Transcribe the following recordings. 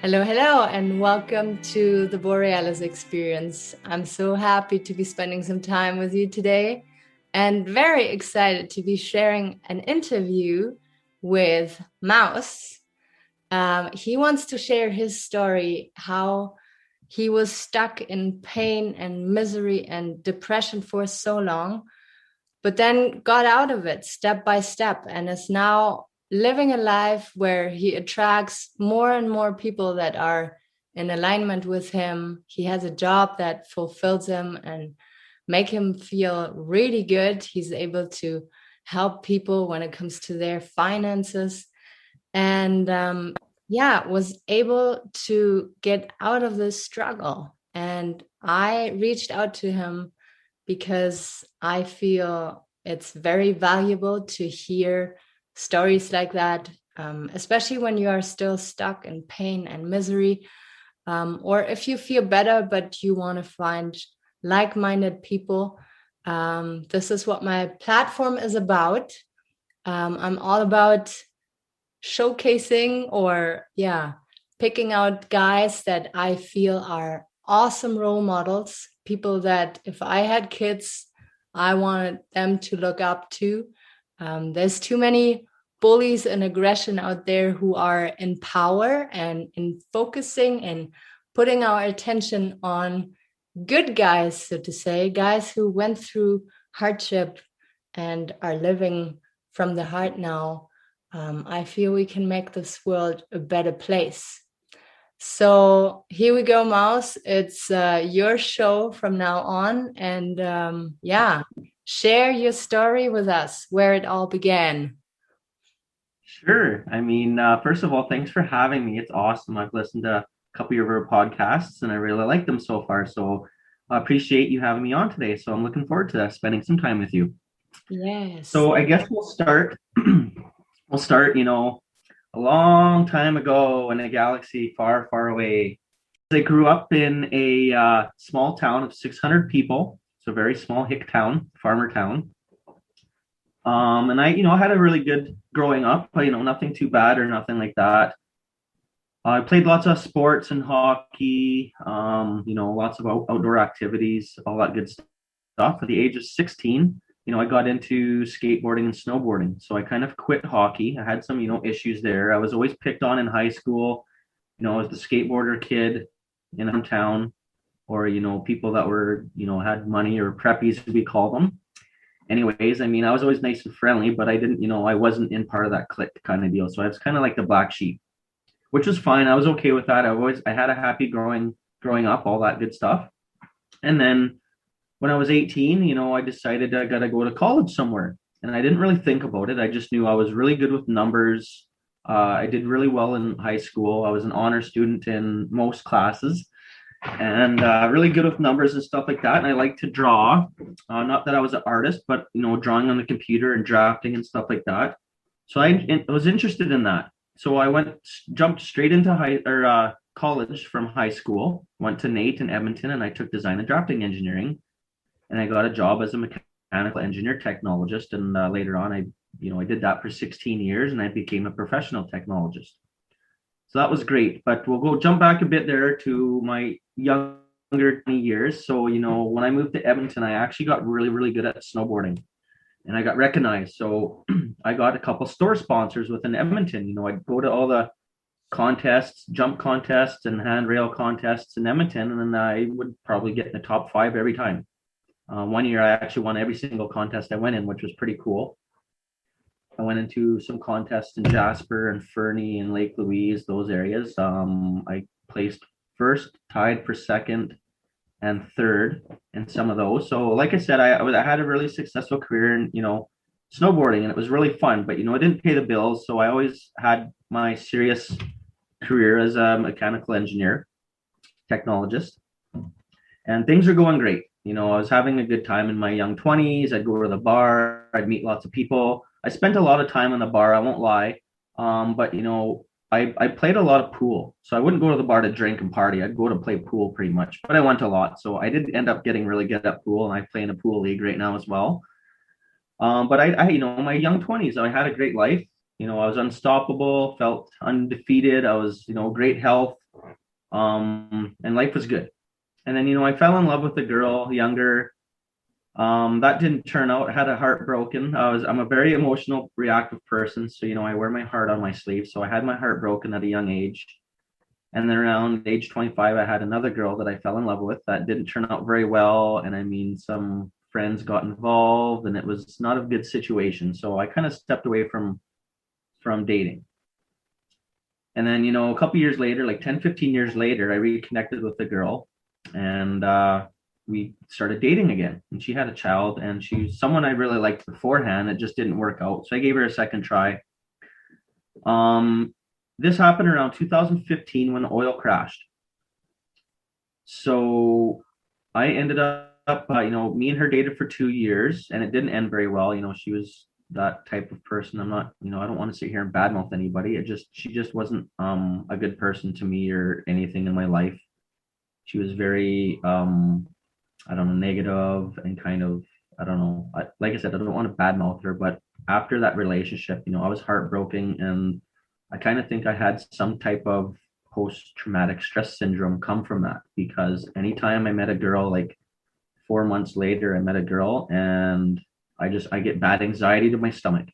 Hello, hello, and welcome to the Borealis experience. I'm so happy to be spending some time with you today and very excited to be sharing an interview with Mouse. He wants to share his story, how he was stuck in pain and misery and depression for so long, but then got out of it step by step and is now living a life where he attracts more and more people that are in alignment with him. He has a job that fulfills him and make him feel really good. He's able to help people when it comes to their finances and was able to get out of this struggle. And I reached out to him because I feel it's very valuable to hear stories like that, especially when you are still stuck in pain and misery, or if you feel better, but you want to find like-minded people. This is what my platform is about. I'm all about showcasing picking out guys that I feel are awesome role models, people that if I had kids, I wanted them to look up to. There's too many bullies and aggression out there who are in power and in focusing and putting our attention on good guys, so to say, guys who went through hardship and are living from the heart now. I feel we can make this world a better place. So here we go, Mouse. It's your show from now on. And share your story with us, where it all began. Sure. First of all, thanks for having me. It's awesome. I've listened to a couple of your podcasts and I really like them so far. So I appreciate you having me on today. So I'm looking forward to spending some time with you. Yes. So I guess we'll start. We'll start, a long time ago in a galaxy far, far away. I grew up in a small town of 600 people. It's a very small hick town, farmer town. And I had a really good growing up, nothing too bad or nothing like that. I played lots of sports and hockey, lots of outdoor activities, all that good stuff. At the age of 16, I got into skateboarding and snowboarding. So I kind of quit hockey. I had some, issues there. I was always picked on in high school, as the skateboarder kid in town, or, people that were, had money, or preppies, we call them. Anyways, I was always nice and friendly, but I didn't, I wasn't in part of that clique kind of deal. So I was kind of like the black sheep, which was fine. I was okay with that. I had a happy growing up, all that good stuff. And then when I was 18, I decided I got to go to college somewhere. And I didn't really think about it. I just knew I was really good with numbers. I did really well in high school. I was an honor student in most classes and really good with numbers and stuff like that. And I like to draw. Not that I was an artist, but, drawing on the computer and drafting and stuff like that. So I was interested in that. So I jumped straight into college from high school, went to NAIT in Edmonton, and I took design and drafting engineering. And I got a job as a mechanical engineer technologist. And later on, I did that for 16 years and I became a professional technologist. So that was great. But we'll jump back a bit there to my younger 20 years. So, when I moved to Edmonton, I actually got really, really good at snowboarding and I got recognized. So I got a couple store sponsors within Edmonton. I'd go to all the contests, jump contests and handrail contests in Edmonton, and then I would probably get in the top 5 every time. One year I actually won every single contest I went in, which was pretty cool. I went into some contests in Jasper and Fernie and Lake Louise, those areas. I placed first, tied for second, and third in some of those. So like I said, I had a really successful career in, snowboarding, and it was really fun, but, it didn't pay the bills. So I always had my serious career as a mechanical engineer, technologist, and things are going great. I was having a good time in my young 20s. I'd go to the bar. I'd meet lots of people. I spent a lot of time in the bar, I won't lie. But, I played a lot of pool. So I wouldn't go to the bar to drink and party. I'd go to play pool pretty much. But I went a lot. So I did end up getting really good at pool. And I play in a pool league right now as well. But my young 20s, I had a great life. I was unstoppable, felt undefeated. I was, great health, and life was good. And then, I fell in love with a girl younger. That didn't turn out. I had a heart broken. I'm a very emotional, reactive person. So, I wear my heart on my sleeve. So I had my heart broken at a young age. And then around age 25, I had another girl that I fell in love with that didn't turn out very well. And I mean, some friends got involved and it was not a good situation. So I kind of stepped away from dating. And then, a couple years later, like 10, 15 years later, I reconnected with the girl and we started dating again. And she had a child and she's someone I really liked beforehand. It just didn't work out. So I gave her a second try. Um, this happened around 2015 when oil crashed. So I ended up, me and her dated for 2 years and it didn't end very well. She was that type of person. I'm not, I don't want to sit here and badmouth anybody. She just wasn't a good person to me or anything in my life. She was very, I don't know, negative and kind of, I don't know. Like I said, I don't want to badmouth her, but after that relationship, I was heartbroken and I kind of think I had some type of post-traumatic stress syndrome come from that because anytime I met a girl, like 4 months later, I met a girl and I get bad anxiety to my stomach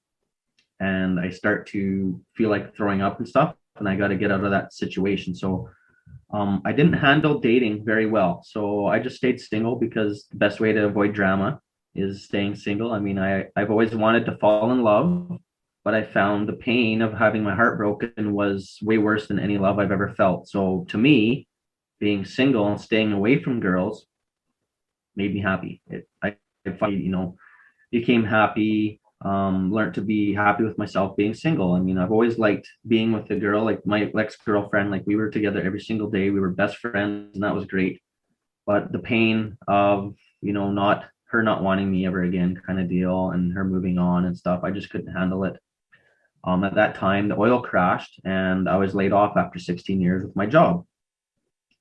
and I start to feel like throwing up and stuff and I got to get out of that situation. So I didn't handle dating very well. So I just stayed single because the best way to avoid drama is staying single. I mean, I've always wanted to fall in love, but I found the pain of having my heart broken was way worse than any love I've ever felt. So to me, being single and staying away from girls made me happy. I became happy, learned to be happy with myself being single. I mean, I've always liked being with a girl, like my ex-girlfriend, like we were together every single day. We were best friends and that was great. But the pain of, not wanting me ever again kind of deal and her moving on and stuff, I just couldn't handle it. At that time, the oil crashed and I was laid off after 16 years with my job.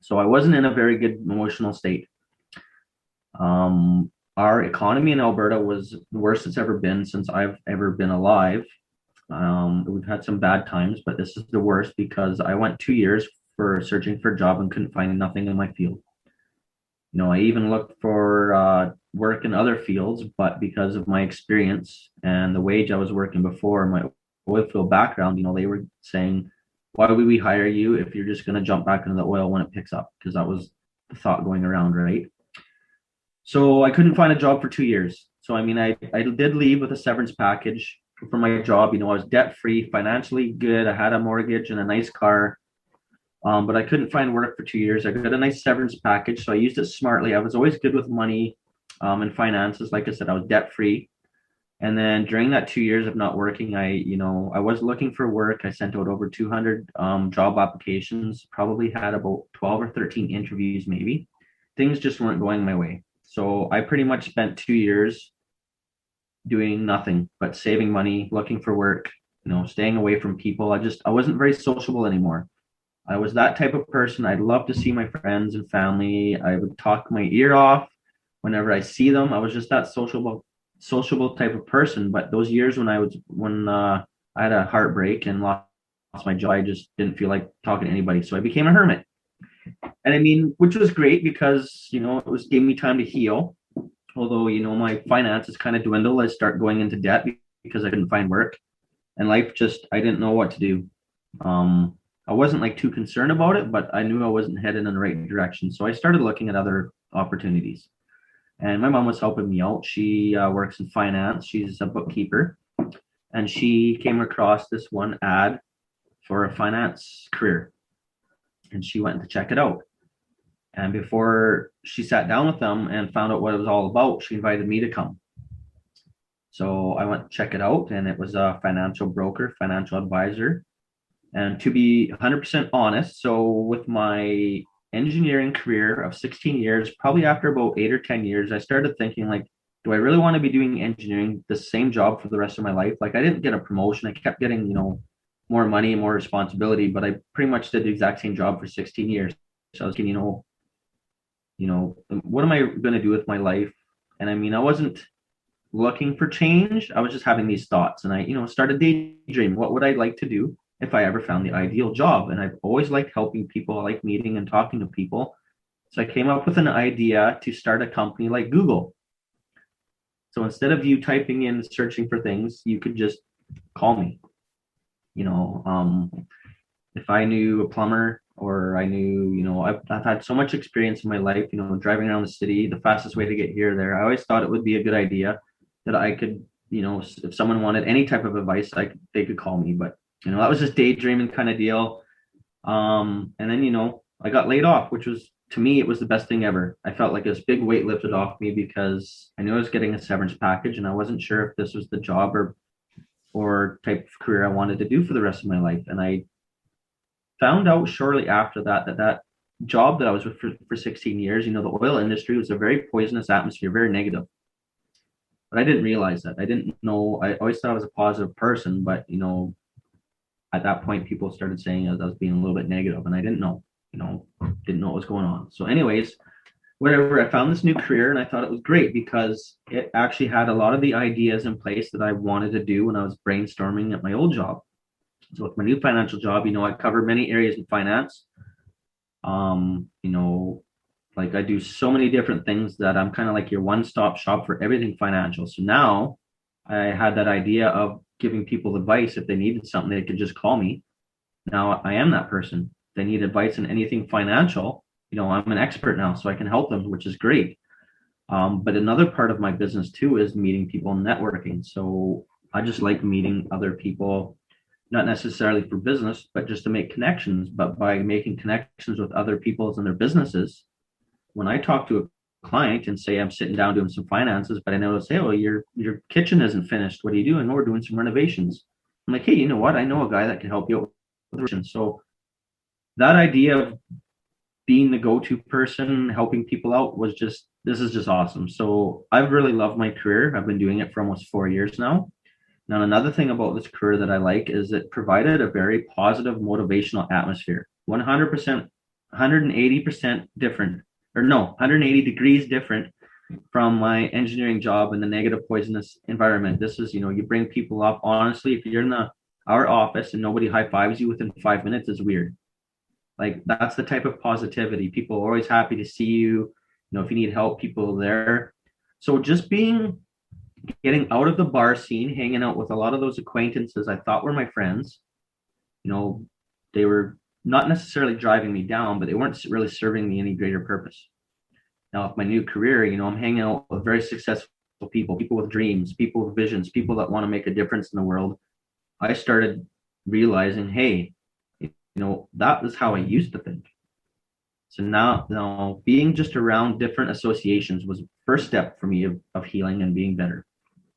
So I wasn't in a very good emotional state. Our economy in Alberta was the worst it's ever been since I've ever been alive. We've had some bad times, but this is the worst because I went 2 years for searching for a job and couldn't find nothing in my field. I even looked for work in other fields, but because of my experience and the wage I was working before, my oil field background, they were saying, why would we hire you if you're just going to jump back into the oil when it picks up? Because that was the thought going around, right? So I couldn't find a job for 2 years. So I mean, I did leave with a severance package for my job. I was debt free, financially good. I had a mortgage and a nice car, but I couldn't find work for 2 years. I got a nice severance package, so I used it smartly. I was always good with money and finances. Like I said, I was debt free. And then during that 2 years of not working, I was looking for work. I sent out over 200 job applications. Probably had about 12 or 13 interviews, maybe. Things just weren't going my way. So I pretty much spent 2 years doing nothing but saving money, looking for work, staying away from people. I wasn't very sociable anymore. I was that type of person. I'd love to see my friends and family. I would talk my ear off whenever I see them. I was just that sociable type of person. But those years when I had a heartbreak and lost my job, I just didn't feel like talking to anybody. So I became a hermit. And I mean, which was great because, it was gave me time to heal. Although, my finances kind of dwindled. I start going into debt because I couldn't find work and life just, I didn't know what to do. I wasn't like too concerned about it, but I knew I wasn't headed in the right direction. So I started looking at other opportunities and my mom was helping me out. She works in finance. She's a bookkeeper and she came across this one ad for a finance career and she went to check it out. And before she sat down with them and found out what it was all about, she invited me to come. So I went to check it out, and it was a financial broker, financial advisor. And to be 100% honest, so with my engineering career of 16 years, probably after about 8 or 10 years, I started thinking like, do I really want to be doing engineering, the same job for the rest of my life? Like I didn't get a promotion. I kept getting, more money, more responsibility, but I pretty much did the exact same job for 16 years. So I was thinking, what am I going to do with my life? And I mean, I wasn't looking for change. I was just having these thoughts, and I, started daydreaming. What would I like to do if I ever found the ideal job? And I've always liked helping people. I like meeting and talking to people. So I came up with an idea to start a company like Google. So instead of you typing in searching for things, you could just call me. You know, if I knew a plumber or I knew, I've had so much experience in my life, driving around the city, the fastest way to get here, there. I always thought it would be a good idea that I could, if someone wanted any type of advice, they could call me. But, that was just daydreaming kind of deal. And then, I got laid off, which was, to me, it was the best thing ever. I felt like this big weight lifted off me because I knew I was getting a severance package and I wasn't sure if this was the job or type of career I wanted to do for the rest of my life. And I found out shortly after that job that I was with for 16 years, the oil industry was a very poisonous atmosphere, very negative. But I didn't realize that. I didn't know. I always thought I was a positive person, but at that point, people started saying I was being a little bit negative, and I didn't know. Didn't know what was going on. So, anyways, whatever. I found this new career, and I thought it was great because it actually had a lot of the ideas in place that I wanted to do when I was brainstorming at my old job. So with my new financial job, I cover many areas in finance. Like I do so many different things that I'm kind of like your one-stop shop for everything financial. So now I had that idea of giving people advice. If they needed something, they could just call me. Now I am that person. If they need advice in anything financial, I'm an expert now, so I can help them, which is great. But another part of my business too is meeting people and networking. So I just like meeting other people, not necessarily for business, but just to make connections. But by making connections with other people and their businesses, when I talk to a client and say I'm sitting down doing some finances, but I know to say, oh, your kitchen isn't finished. What are you doing? Oh, we're doing some renovations. I'm like, hey, you know what? I know a guy that can help you out with the. So that idea of being the go-to person, helping people out this is just awesome. So I've really loved my career. I've been doing it for almost 4 years now. Now, another thing about this career that I like is it provided a very positive, motivational atmosphere. 100%, 180% different, or no, 180 degrees different from my engineering job in the negative, poisonous environment. This is, you bring people up. Honestly, if you're in our office and nobody high fives you within 5 minutes, it's weird. Like that's the type of positivity. People are always happy to see you. If you need help, people are there. So just getting out of the bar scene, hanging out with a lot of those acquaintances I thought were my friends. They were not necessarily driving me down, but they weren't really serving me any greater purpose. Now, with my new career, I'm hanging out with very successful people with dreams, people with visions, people that want to make a difference in the world. I started realizing, hey, that was how I used to think. So now being just around different associations was the first step for me of healing and being better.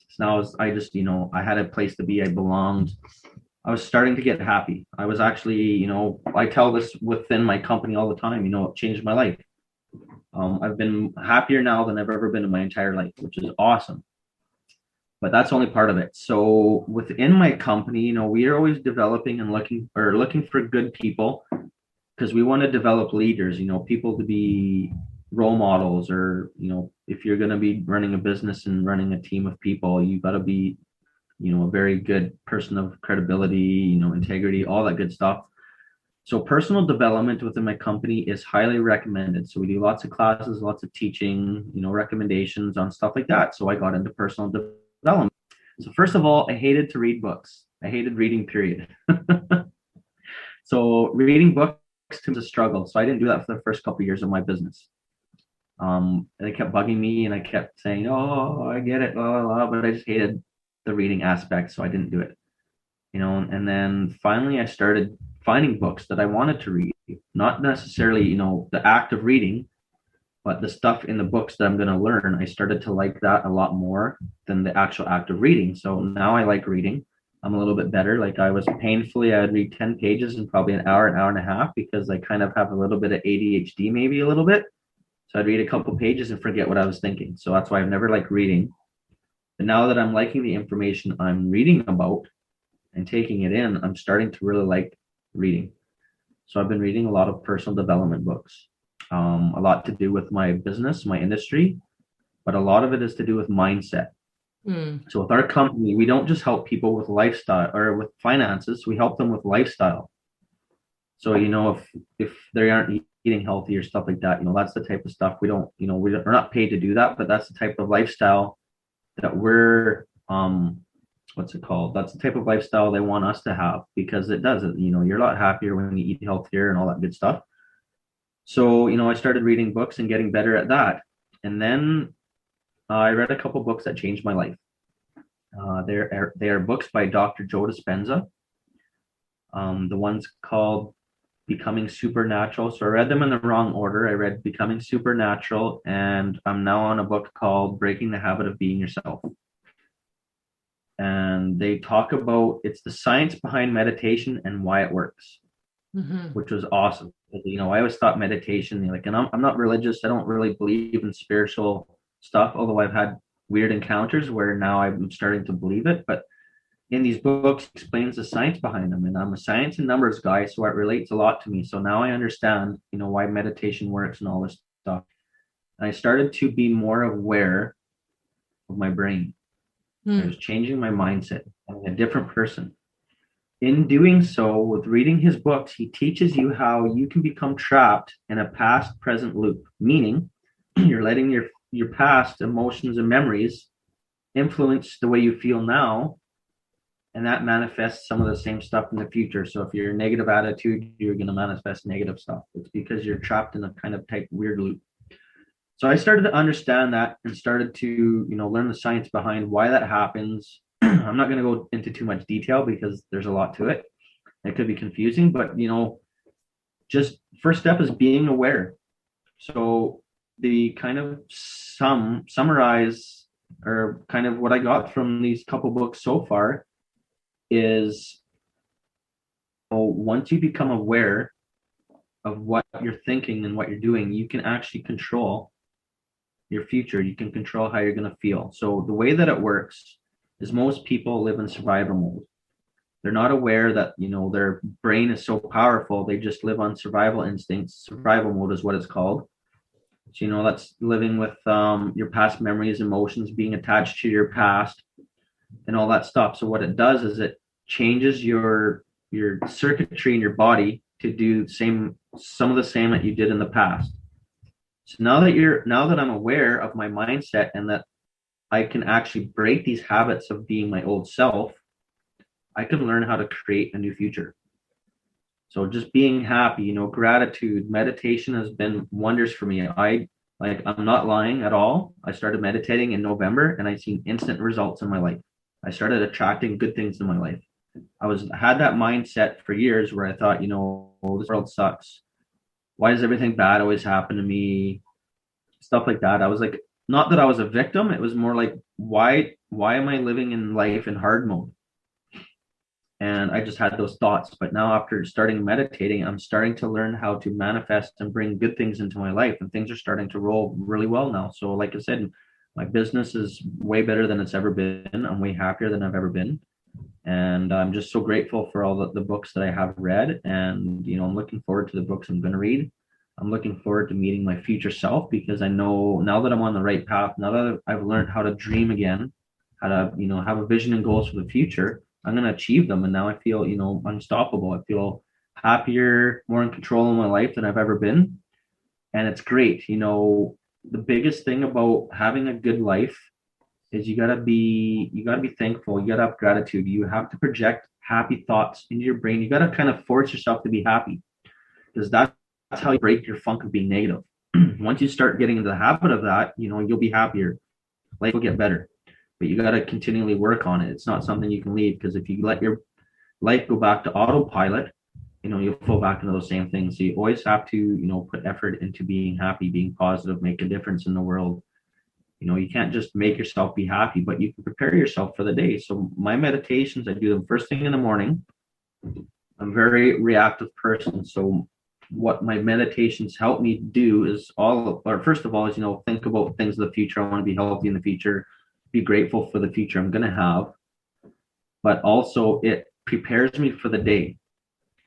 So now I just, I had a place to be. I belonged. I was starting to get happy. I was actually, I tell this within my company all the time, it changed my life. I've been happier now than I've ever been in my entire life, which is awesome. But that's only part of it. So within my company, we are always developing and looking for good people because we want to develop leaders, people to be role models, or, if you're going to be running a business and running a team of people, you got to be, a very good person of credibility, integrity, all that good stuff. So personal development within my company is highly recommended. So we do lots of classes, lots of teaching, recommendations on stuff like that. So I got into personal development. So first of all, I hated to read books. I hated reading, period. So reading books to me was a struggle. So I didn't do that for the first couple of years of my business. They kept bugging me and I kept saying, oh, I get it, blah, blah, blah, but I just hated the reading aspect. So I didn't do it, and then finally I started finding books that I wanted to read, not necessarily, the act of reading, but the stuff in the books that I'm going to learn. I started to like that a lot more than the actual act of reading. So now I like reading. I'm a little bit better. Like I'd read 10 pages in probably an hour and a half, because I kind of have a little bit of ADHD, maybe a little bit. So I'd read a couple pages and forget what I was thinking. So that's why I've never liked reading. But now that I'm liking the information I'm reading about and taking it in, I'm starting to really like reading. So I've been reading a lot of personal development books, a lot to do with my business, my industry, but a lot of it is to do with mindset. Mm. So with our company, we don't just help people with lifestyle or with finances, we help them with lifestyle. So, if they aren't eating healthy or stuff like that, that's the type of stuff we don't, we're not paid to do that, but that's the type of lifestyle that we're, what's it called? That's the type of lifestyle they want us to have because it does it. You're a lot happier when you eat healthier and all that good stuff. So, I started reading books and getting better at that. And then I read a couple books that changed my life. They are books by Dr. Joe Dispenza. The one's called Becoming Supernatural. So I read them in the wrong order. I read Becoming Supernatural, and I'm now on a book called Breaking the Habit of Being Yourself. And they talk about it's the science behind meditation and why it works, which was awesome. I always thought meditation, and I'm not religious. I don't really believe in spiritual stuff, although I've had weird encounters where now I'm starting to believe it. But in these books explains the science behind them, and I'm a science and numbers guy, so it relates a lot to me. So now I understand why meditation works and all this stuff. And I started to be more aware of my brain. I was Mm. changing my mindset. I'm a different person. In doing so, with reading his books, he teaches you how you can become trapped in a past present loop, meaning you're letting your past emotions and memories influence the way you feel now, and that manifests some of the same stuff in the future. So if you're a negative attitude, you're going to manifest negative stuff. It's because you're trapped in a kind of type weird loop. So I started to understand that and started to, learn the science behind why that happens. I'm not going to go into too much detail because there's a lot to it. It could be confusing, but just first step is being aware. So the kind of summarize or kind of what I got from these couple books so far is once you become aware of what you're thinking and what you're doing, you can actually control your future. You can control how you're going to feel. So the way that it works is most people live in survival mode. They're not aware that, their brain is so powerful. They just live on survival instincts. Survival mode is what it's called. So, that's living with your past memories, emotions, being attached to your past and all that stuff. So what it does is it changes your circuitry in your body to do some of the same that you did in the past. So now that I'm aware of my mindset and that I can actually break these habits of being my old self, I can learn how to create a new future. So just being happy, gratitude, meditation has been wonders for me. I'm not lying at all. I started meditating in November and I seen instant results in my life. I started attracting good things in my life. Had that mindset for years where I thought, oh, this world sucks. Why does everything bad always happen to me? Stuff like that. I was like, not that I was a victim. It was more like, why am I living in life in hard mode? And I just had those thoughts. But now after starting meditating, I'm starting to learn how to manifest and bring good things into my life. And things are starting to roll really well now. So like I said, my business is way better than it's ever been. I'm way happier than I've ever been. And I'm just so grateful for all the books that I have read. And, I'm looking forward to the books I'm going to read. I'm looking forward to meeting my future self because I know now that I'm on the right path, now that I've learned how to dream again, how to, have a vision and goals for the future, I'm going to achieve them. And now I feel, unstoppable. I feel happier, more in control of my life than I've ever been. And it's great. The biggest thing about having a good life is you gotta be thankful. You gotta have gratitude. You have to project happy thoughts into your brain. You gotta kind of force yourself to be happy because that's how you break your funk of being negative. Once you start getting into the habit of that, you'll be happier. Life will get better, but you gotta continually work on it. It's not something you can leave because if you let your life go back to autopilot, you'll fall back into those same things. So you always have to, put effort into being happy, being positive, make a difference in the world. You can't just make yourself be happy, but you can prepare yourself for the day. So my meditations, I do them first thing in the morning. I'm a very reactive person. So what my meditations help me do is first of all, is, think about things of the future. I want to be healthy in the future, be grateful for the future I'm going to have, but also it prepares me for the day.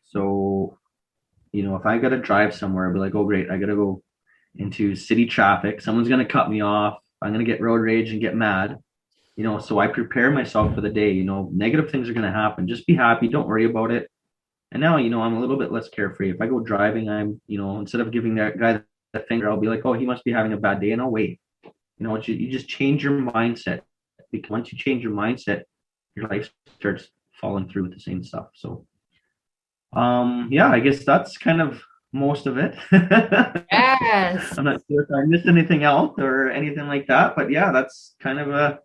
So, if I got to drive somewhere, I'll be like, oh, great, I got to go into city traffic. Someone's going to cut me off. I'm going to get road rage and get mad. So I prepare myself for the day. Negative things are going to happen. Just be happy. Don't worry about it. And now, I'm a little bit less carefree. If I go driving, instead of giving that guy the finger, I'll be like, oh, he must be having a bad day, and I'll wait. You just change your mindset, because once you change your mindset, your life starts falling through with the same stuff. So, yeah, I guess that's kind of most of it. Yes. I'm not sure if I missed anything else or anything like that, but yeah, that's kind of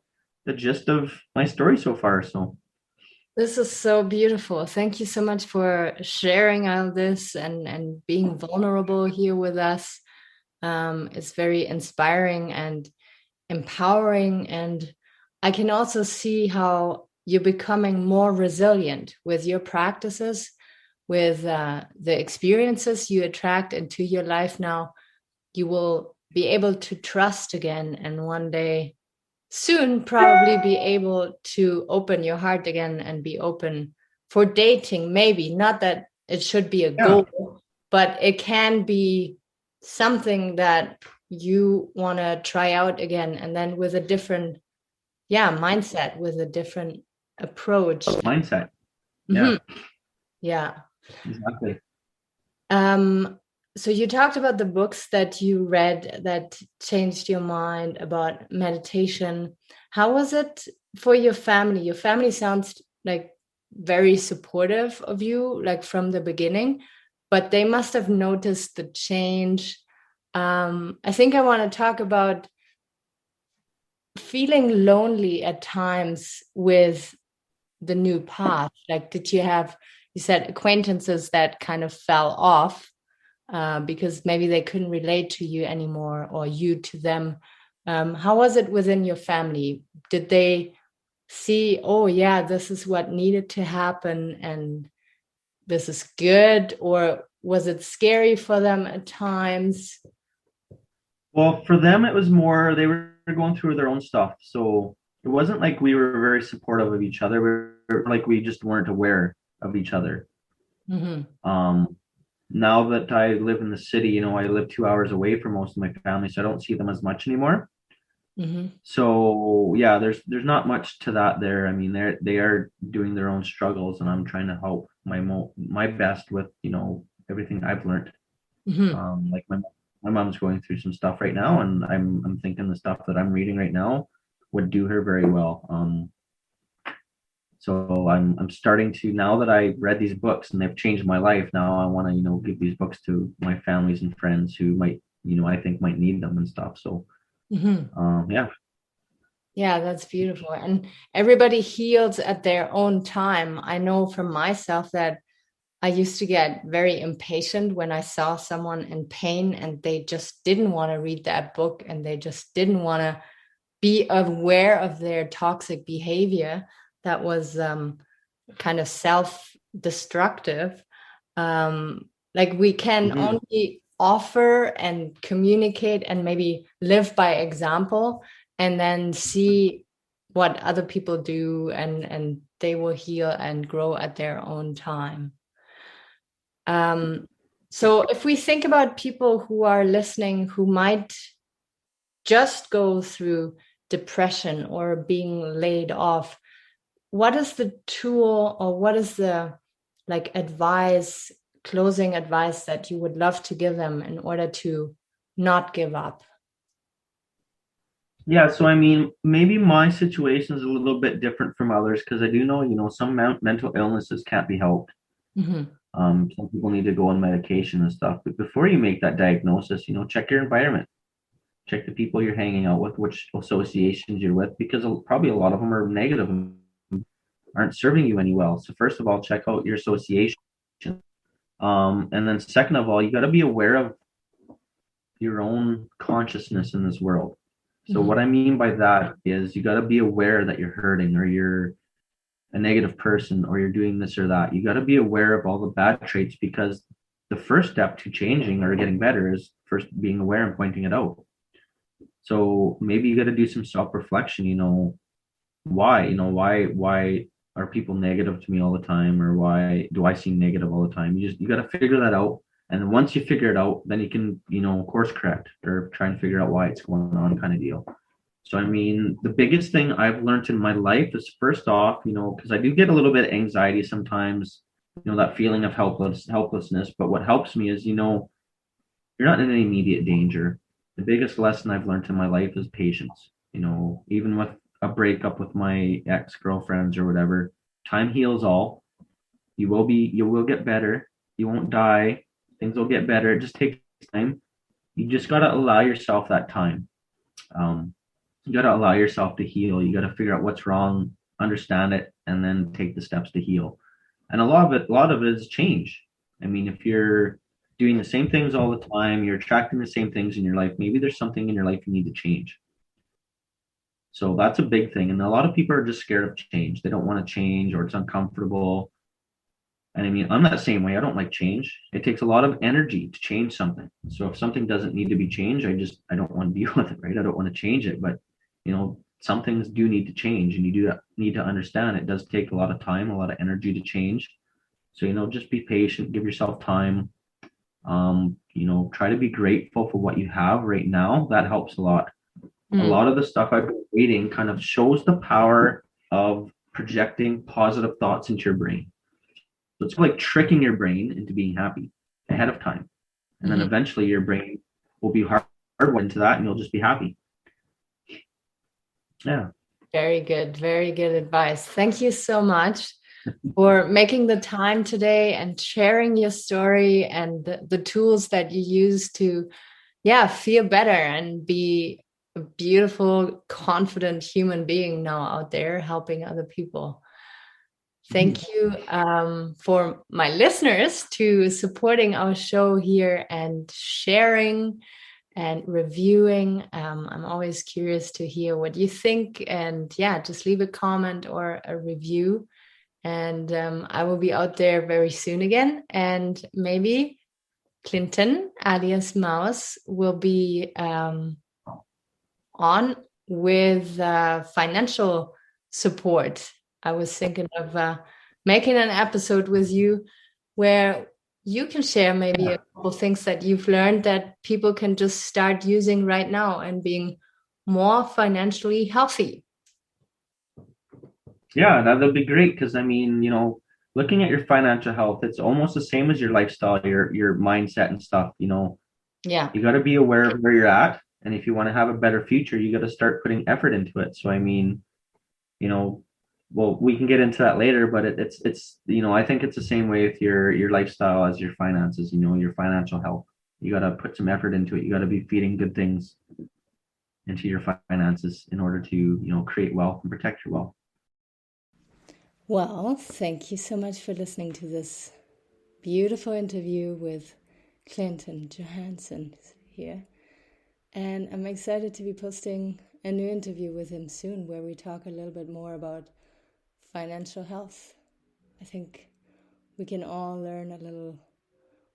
the gist of my story so far. So, This is so beautiful. Thank you so much for sharing all this and being vulnerable here with us. It's very inspiring and empowering. And I can also see how you're becoming more resilient with your practices, with the experiences you attract into your life now. You will be able to trust again, and one day soon probably be able to open your heart again and be open for dating. Maybe not that it should be a yeah. goal, but it can be something that you want to try out again, and then with a different mindset, with a different approach. Mindset. Mhm. Yeah, Yeah. exactly. So you talked about the books that you read that changed your mind about meditation. How was it for your family? Your family sounds like very supportive of you, like from the beginning, but they must have noticed the change. I think I want to talk about feeling lonely at times with the new path. Like, did you have, you said acquaintances that kind of fell off because maybe they couldn't relate to you anymore or you to them. How was it within your family? Did they see, oh, yeah, this is what needed to happen and this is good? Or was it scary for them at times? Well, for them, it was more they were going through their own stuff. So it wasn't like we were very supportive of each other. We were like we just weren't aware of each other. Mm-hmm. Um, Now that I live in the city, I live 2 hours away from most of my family, so I don't see them as much anymore. Mm-hmm. So yeah, there's not much to that there. I mean, they are doing their own struggles, and I'm trying to help my best with everything I've learned. Mm-hmm. Like my mom's going through some stuff right now, and I'm thinking the stuff that I'm reading right now would do her very well. So I'm starting to, now that I read these books and they've changed my life. Now I want to give these books to my families and friends who might I think might need them and stuff. So Mm-hmm. yeah. Yeah, that's beautiful. And everybody heals at their own time. I know from myself that I used to get very impatient when I saw someone in pain and they just didn't want to read that book and they just didn't want to be aware of their toxic behavior that was kind of self-destructive. Like we can Mhm. only offer and communicate and maybe live by example and then see what other people do and they will heal and grow at their own time. So if we think about people who are listening who might just go through depression or being laid off, what is the tool or what is the like advice, closing advice that you would love to give them in order to not give up? Yeah, so I mean, maybe my situation is a little bit different from others because I do know, some mental illnesses can't be helped. Mm-hmm. Some people need to go on medication and stuff. But before you make that diagnosis, check your environment, check the people you're hanging out with, which associations you're with, because probably a lot of them are negative and aren't serving you any well. So first of all, check out your association. And then second of all, you got to be aware of your own consciousness in this world. So Mm-hmm. what I mean by that is you got to be aware that you're hurting or you're a negative person or you're doing this or that. You got to be aware of all the bad traits, because the first step to changing or getting better is first being aware and pointing it out. So maybe you got to do some self-reflection, why are people negative to me all the time, or why do I seem negative all the time? You got to figure that out. And then once you figure it out, then you can, course correct or try and figure out why it's going on, kind of deal. So, I mean, the biggest thing I've learned in my life is first off, because I do get a little bit of anxiety sometimes, that feeling of helplessness. But what helps me is, you're not in any immediate danger. The biggest lesson I've learned in my life is patience. Even with a breakup with my ex-girlfriends or whatever, time heals all. You will get better. You won't die. Things will get better. It just takes time. You just gotta allow yourself that time. Um, you got to allow yourself to heal. You got to figure out what's wrong, understand it, and then take the steps to heal. And a lot of it is change. I mean, if you're doing the same things all the time, you're attracting the same things in your life, maybe there's something in your life you need to change. So that's a big thing. And a lot of people are just scared of change. They don't want to change, or it's uncomfortable. And I mean, I'm that same way. I don't like change. It takes a lot of energy to change something. So if something doesn't need to be changed, I don't want to deal with it, right? I don't want to change it. But some things do need to change, and you do need to understand it does take a lot of time, a lot of energy to change. So just be patient, give yourself time. Try to be grateful for what you have right now. That helps a lot. A Mm. lot of the stuff I've been reading kind of shows the power of projecting positive thoughts into your brain. So it's like tricking your brain into being happy ahead of time. And then Mhm. eventually your brain will be hardwired into that and you'll just be happy. Yeah. Very good. Very good advice. Thank you so much for making the time today and sharing your story and the tools that you use to, yeah, feel better and be a beautiful, confident human being now out there helping other people. Thank you for my listeners to supporting our show here and sharing and reviewing. I'm always curious to hear what you think. And yeah, just leave a comment or a review. And I will be out there very soon again. And maybe Clinton, alias Mouse, will be on with financial support. I was thinking of making an episode with you where you can share maybe a couple things that you've learned that people can just start using right now and being more financially healthy. Yeah, that would be great because I mean, looking at your financial health, it's almost the same as your lifestyle, your mindset and stuff. Yeah. You got to be aware of where you're at. And if you want to have a better future, you got to start putting effort into it. So I mean, you know, well, we can get into that later, but it's I think it's the same way with your lifestyle as your finances, your financial health. You got to put some effort into it. You got to be feeding good things into your finances in order to, create wealth and protect your wealth. Well, thank you so much for listening to this beautiful interview with Clinton Johansson here. And I'm excited to be posting a new interview with him soon where we talk a little bit more about financial health. I think we can all learn a little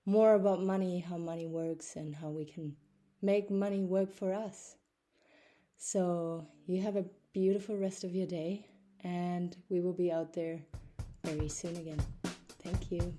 more about money, how money works, and how we can make money work for us. So, you have a beautiful rest of your day, and we will be out there very soon again. Thank you.